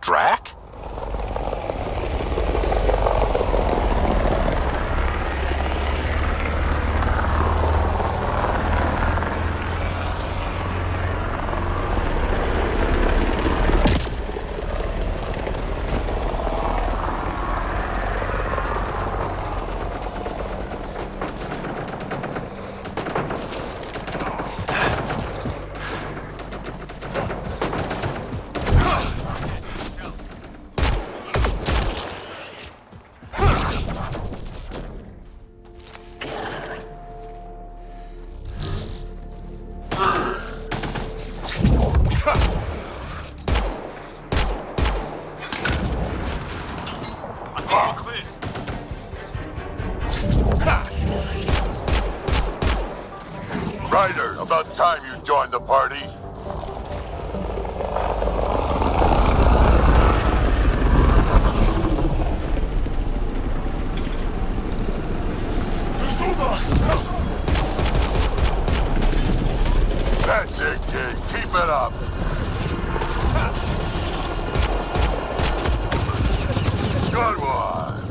Drac? Ryder, about time you joined the party. That's it, kid. Keep it up. Good one.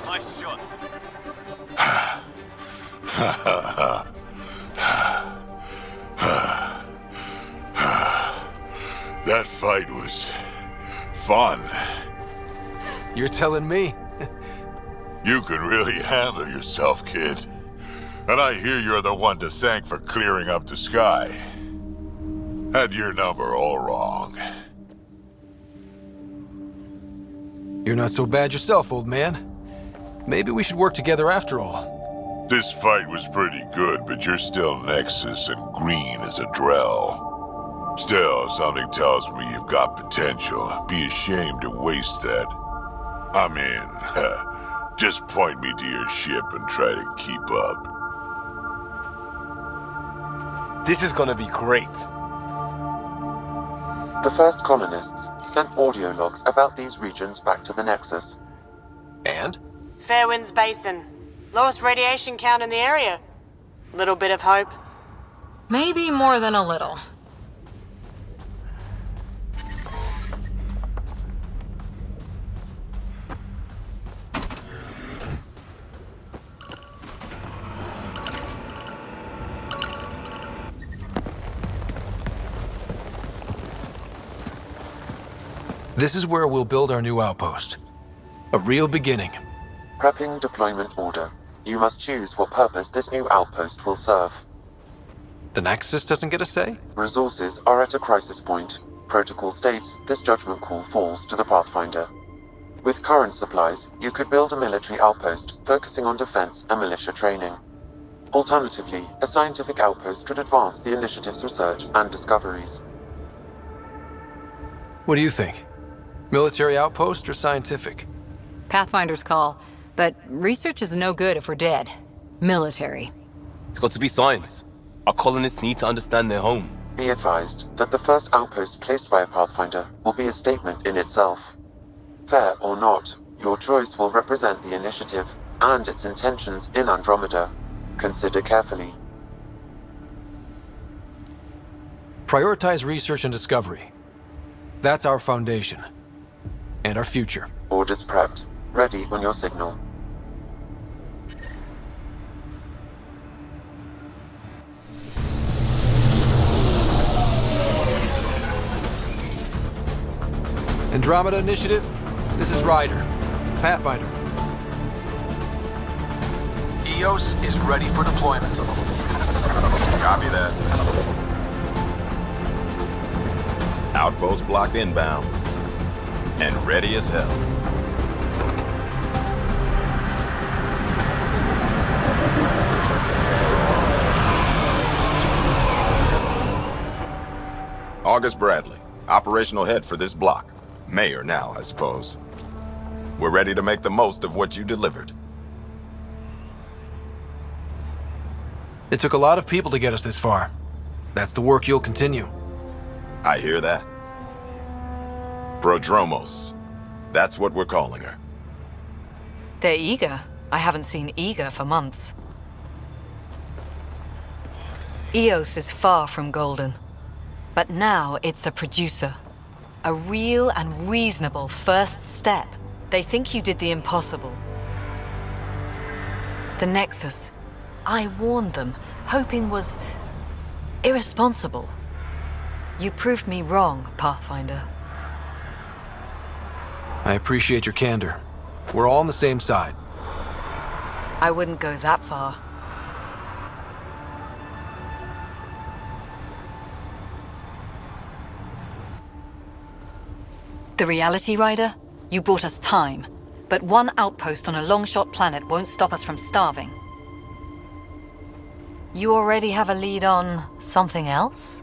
Nice shot. That fight was fun. You're telling me? You can really handle yourself, kid. And I hear you're the one to thank for clearing up the sky. Had your number all wrong. You're not so bad yourself, old man. Maybe we should work together after all. This fight was pretty good, but you're still Nexus and green as a Drell. Still, something tells me you've got potential. Be ashamed to waste that. I mean, just point me to your ship and try to keep up. This is gonna be great. The first colonists sent audio logs about these regions back to the Nexus. And? Fairwinds Basin. Lowest radiation count in the area. Little bit of hope. Maybe more than a little. This is where we'll build our new outpost. A real beginning. Prepping deployment order. You must choose what purpose this new outpost will serve. The Nexus doesn't get a say? Resources are at a crisis point. Protocol states this judgment call falls to the Pathfinder. With current supplies, you could build a military outpost focusing on defense and militia training. Alternatively, a scientific outpost could advance the initiative's research and discoveries. What do you think? Military outpost or scientific? Pathfinder's call, but research is no good if we're dead. Military. It's got to be science. Our colonists need to understand their home. Be advised that the first outpost placed by a Pathfinder will be a statement in itself. Fair or not, your choice will represent the initiative and its intentions in Andromeda. Consider carefully. Prioritize research and discovery. That's our foundation. And our future. Orders prepped. Ready on your signal. Andromeda Initiative, this is Ryder. Pathfinder. Eos is ready for deployment. Copy that. Outpost blocked inbound. And ready as hell. August Bradley, operational head for this block. Mayor now, I suppose. We're ready to make the most of what you delivered. It took a lot of people to get us this far. That's the work you'll continue. I hear that. Prodromos. That's what we're calling her. They're eager. I haven't seen eager for months. Eos is far from golden. But now it's a producer. A real and reasonable first step. They think you did the impossible. The Nexus. I warned them, hoping was irresponsible. You proved me wrong, Pathfinder. I appreciate your candor. We're all on the same side. I wouldn't go that far. The Reality Rider? You bought us time, but one outpost on a long-shot planet won't stop us from starving. You already have a lead on something else?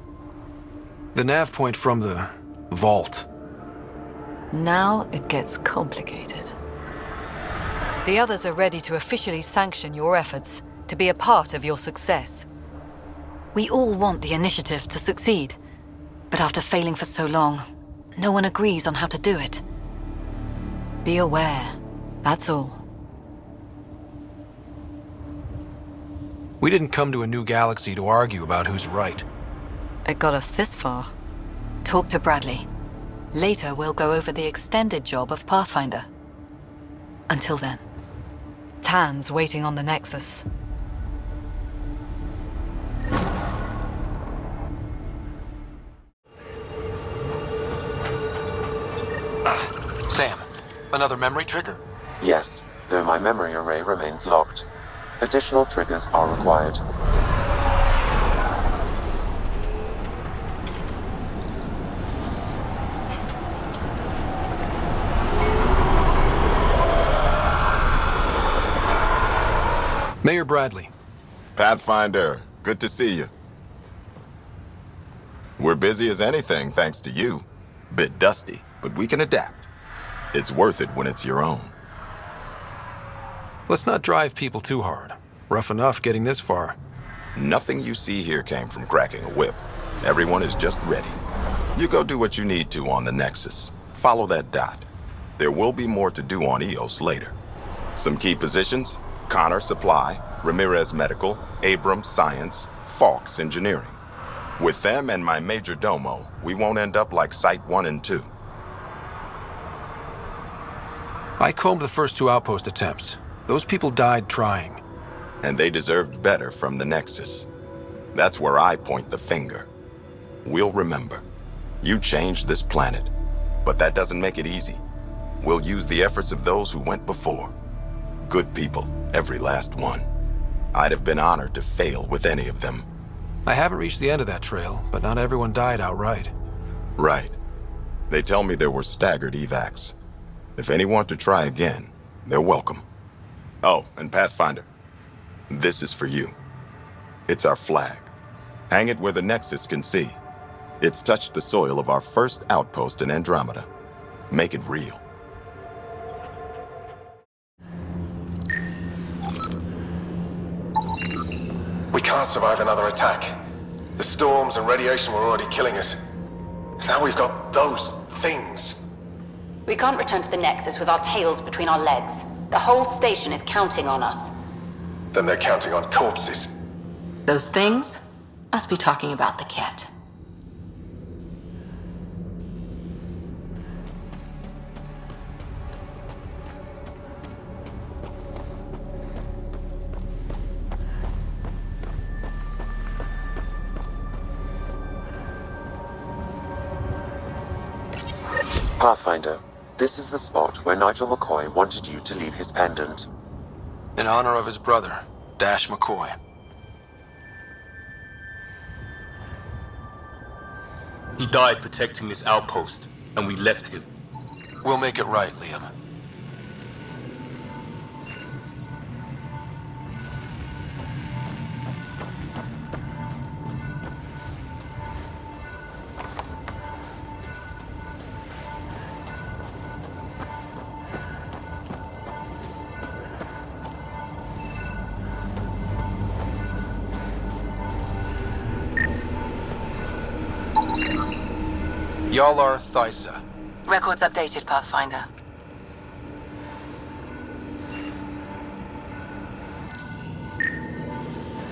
The nav point from the vault. Now it gets complicated. The others are ready to officially sanction your efforts, to be a part of your success. We all want the initiative to succeed, but after failing for so long, no one agrees on how to do it. Be aware, that's all. We didn't come to a new galaxy to argue about who's right. It got us this far. Talk to Bradley. Later, we'll go over the extended job of Pathfinder. Until then, Tan's waiting on the Nexus. Sam, another memory trigger? Yes, though my memory array remains locked. Additional triggers are required. Mayor Bradley. Pathfinder, good to see you. We're busy as anything, thanks to you. Bit dusty, but we can adapt. It's worth it when it's your own. Let's not drive people too hard. Rough enough getting this far. Nothing you see here came from cracking a whip. Everyone is just ready. You go do what you need to on the Nexus. Follow that dot. There will be more to do on Eos later. Some key positions: Connor Supply, Ramirez Medical, Abrams Science, Fawkes Engineering. With them and my major domo, we won't end up like Site 1 and 2. I combed the first 2 outpost attempts. Those people died trying. And they deserved better from the Nexus. That's where I point the finger. We'll remember. You changed this planet, but that doesn't make it easy. We'll use the efforts of those who went before. Good people, every last one. I'd have been honored to fail with any of them. I haven't reached the end of that trail, but not everyone died outright. Right. They tell me there were staggered evacs. If any want to try again, they're welcome. Oh, and Pathfinder, this is for you. It's our flag. Hang it where the Nexus can see. It's touched the soil of our first outpost in Andromeda. Make it real. We can't survive another attack. The storms and radiation were already killing us. Now we've got those things. We can't return to the Nexus with our tails between our legs. The whole station is counting on us. Then they're counting on corpses. Those things must be talking about the kit. Pathfinder, this is the spot where Nigel McCoy wanted you to leave his pendant. In honor of his brother, Dash McCoy. He died protecting this outpost, and we left him. We'll make it right, Liam. Yalar Thysa. Records updated, Pathfinder.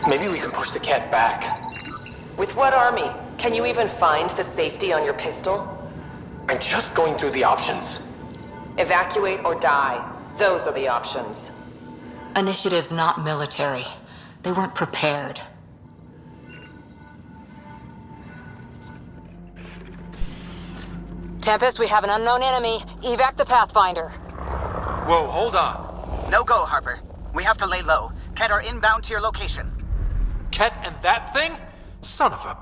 Maybe we can push the cat back. With what army? Can you even find the safety on your pistol? I'm just going through the options. Evacuate or die. Those are the options. Initiative's not military. They weren't prepared. Tempest, we have an unknown enemy. Evac the Pathfinder. Whoa, hold on. No go, Harper. We have to lay low. Ket are inbound to your location. Ket and that thing? Son of a...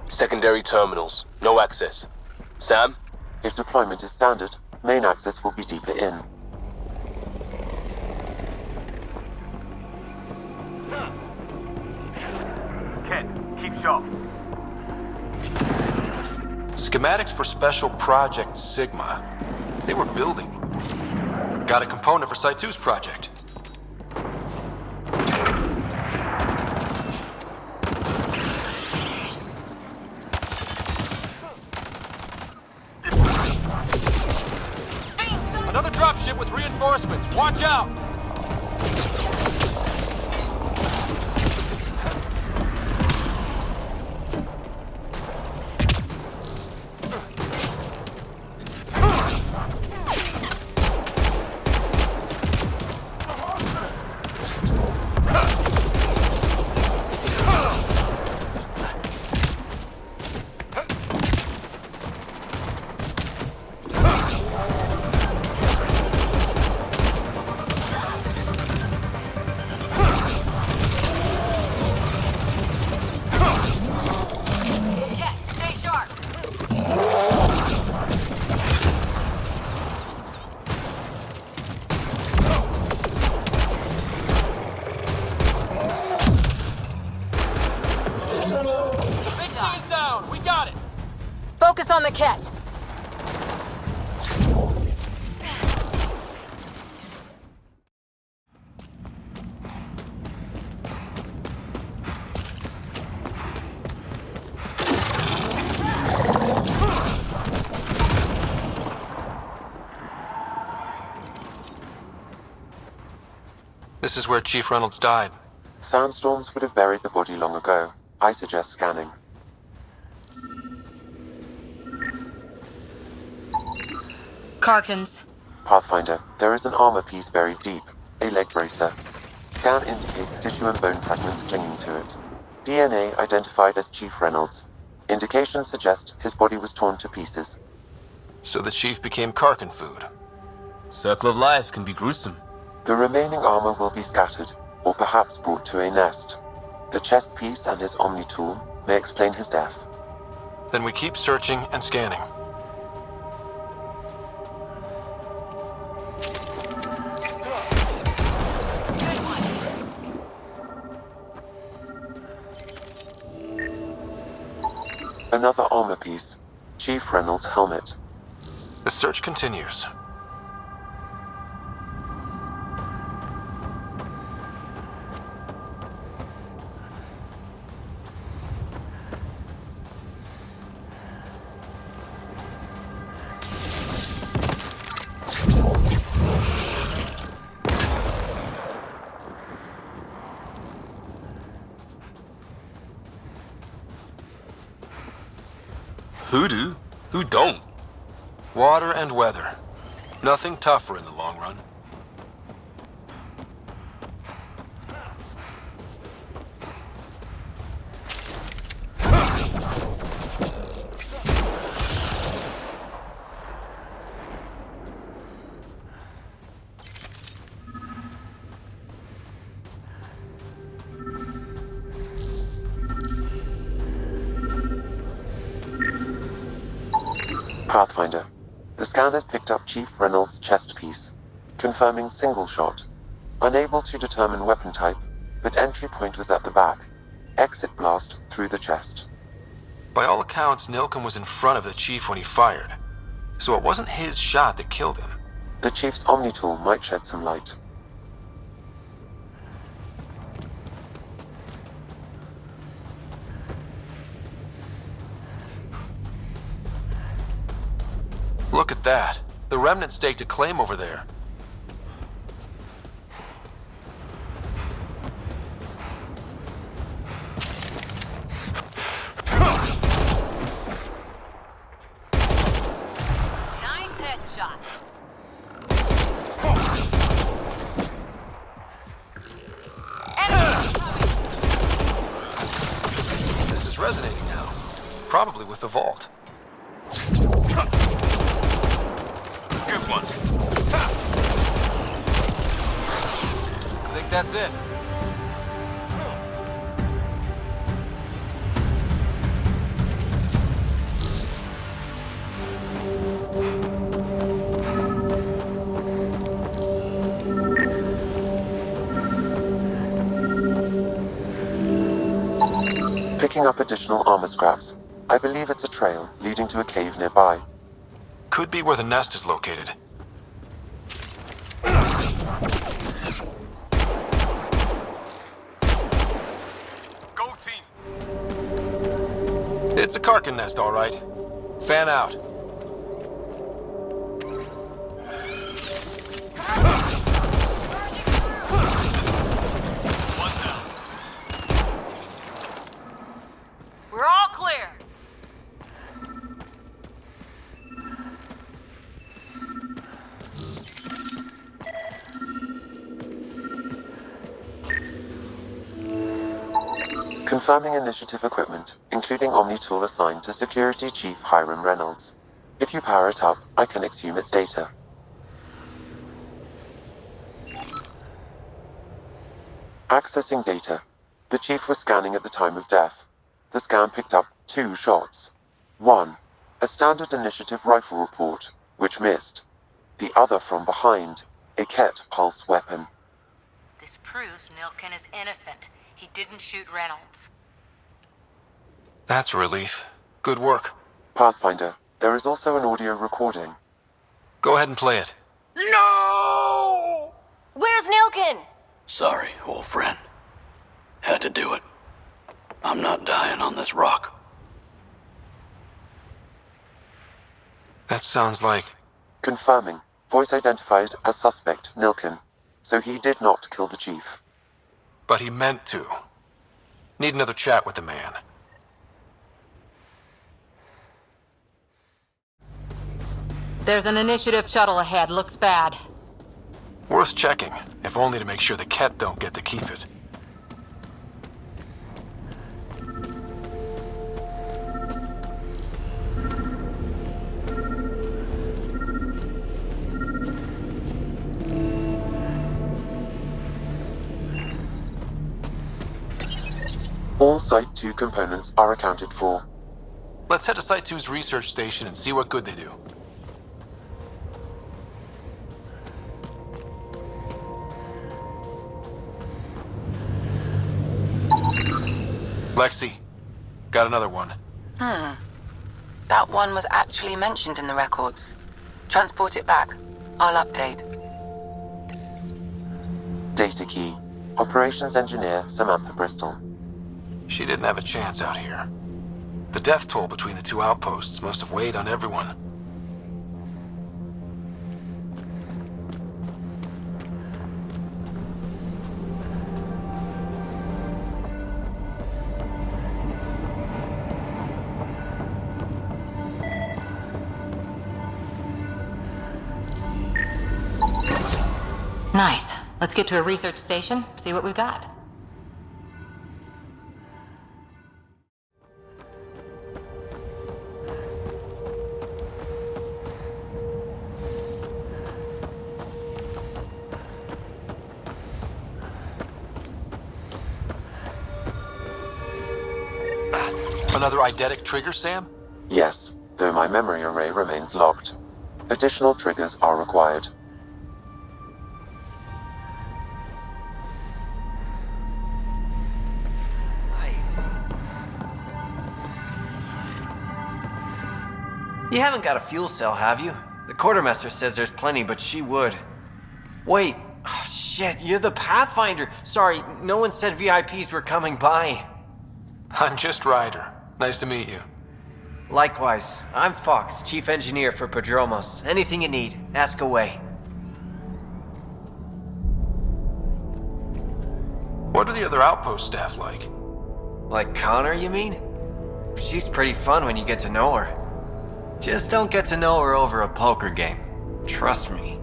Secondary terminals. No access. Sam? If deployment is standard, main access will be deeper in. Ket, keep sharp. Schematics for Special Project Sigma. They were building. Got a component for Site 2's project. Another dropship with reinforcements. Watch out! Focus on the Ket. This is where Chief Reynolds died. Sandstorms would have buried the body long ago. I suggest scanning. Karkins. Pathfinder, there is an armor piece buried deep. A leg bracer. Scan indicates tissue and bone fragments clinging to it. DNA identified as Chief Reynolds. Indications suggest his body was torn to pieces. So the Chief became Karkin food. Circle of life can be gruesome. The remaining armor will be scattered, or perhaps brought to a nest. The chest piece and his Omni tool may explain his death. Then we keep searching and scanning. Another armor piece. Chief Reynolds' helmet. The search continues. Who do? Who don't? Water and weather. Nothing tougher in the long run. Pathfinder. The scanners picked up Chief Reynolds' chest piece, confirming single shot. Unable to determine weapon type, but entry point was at the back. Exit blast through the chest. By all accounts, Nilkum was in front of the Chief when he fired. So it wasn't his shot that killed him. The Chief's Omni tool might shed some light. Look at that. The Remnant staked a claim over there. resonating now. Probably with the vault. Good one. I think that's it. Picking up additional armor scraps. I believe it's a trail leading to a cave nearby. Could be where the nest is located. Go team. It's a Karkin nest, all right. Fan out. We're all clear. Confirming initiative equipment, including Omni-tool assigned to Security Chief Hiram Reynolds. If you power it up, I can exhume its data. Accessing data. The Chief was scanning at the time of death. The scan picked up 2 shots. 1. A standard initiative rifle report, which missed. The other from behind, a Ket pulse weapon. This proves Nilkin is innocent. He didn't shoot Reynolds. That's a relief. Good work. Pathfinder, there is also an audio recording. Go ahead and play it. No! Where's Nilkin? Sorry, old friend. Had to do it. I'm not dying on this rock. That sounds like... Confirming. Voice identified as suspect, Nilkin. So he did not kill the Chief. But he meant to. Need another chat with the man. There's an initiative shuttle ahead. Looks bad. Worth checking, if only to make sure the Ket don't get to keep it. All Site 2 components are accounted for. Let's head to Site 2's research station and see what good they do. Lexi, got another one. That one was actually mentioned in the records. Transport it back. I'll update. Data key. Operations Engineer Samantha Bristol. She didn't have a chance out here. The death toll between the 2 outposts must have weighed on everyone. Nice. Let's get to a research station, see what we've got. Another eidetic trigger, Sam? Yes, though my memory array remains locked. Additional triggers are required. You haven't got a fuel cell, have you? The quartermaster says there's plenty, but she would. Wait. Oh, shit, you're the Pathfinder. Sorry, no one said VIPs were coming by. I'm just Ryder. Nice to meet you. Likewise. I'm Fox, Chief Engineer for Prodromos. Anything you need, ask away. What are the other outpost staff like? Like Connor, you mean? She's pretty fun when you get to know her. Just don't get to know her over a poker game. Trust me.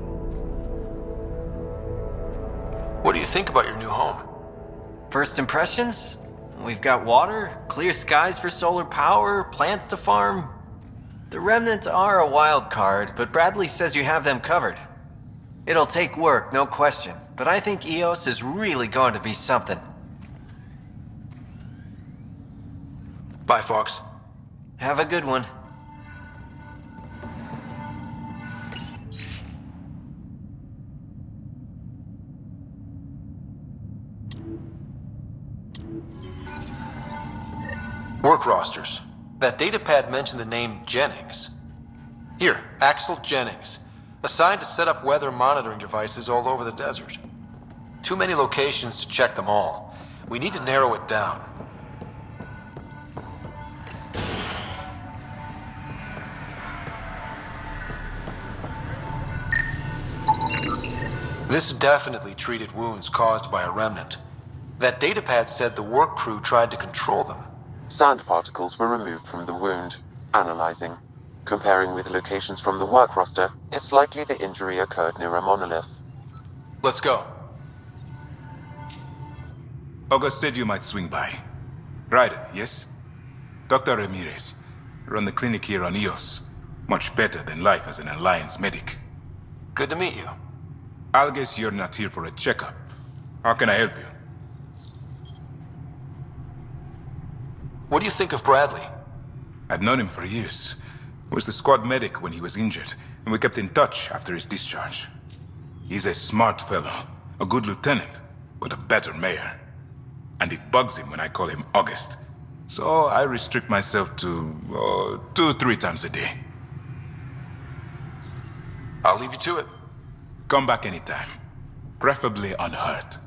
What do you think about your new home? First impressions? We've got water, clear skies for solar power, plants to farm. The Remnant are a wild card, but Bradley says you have them covered. It'll take work, no question, but I think Eos is really going to be something. Bye, Fox. Have a good one. Work rosters. That datapad mentioned the name Jennings. Here, Axel Jennings. Assigned to set up weather monitoring devices all over the desert. Too many locations to check them all. We need to narrow it down. This definitely treated wounds caused by a remnant. That datapad said the work crew tried to control them. Sand particles were removed from the wound. Analyzing. Comparing with locations from the work roster, it's likely the injury occurred near a monolith. Let's go. August said you might swing by. Ryder, yes? Dr. Ramirez. Run the clinic here on Eos. Much better than life as an Alliance medic. Good to meet you. I'll guess you're not here for a checkup. How can I help you? What do you think of Bradley? I've known him for years. Was the squad medic when he was injured, and we kept in touch after his discharge. He's a smart fellow, a good lieutenant, but a better mayor. And it bugs him when I call him August. So I restrict myself to 2-3 times a day. I'll leave you to it. Come back anytime. Preferably unhurt.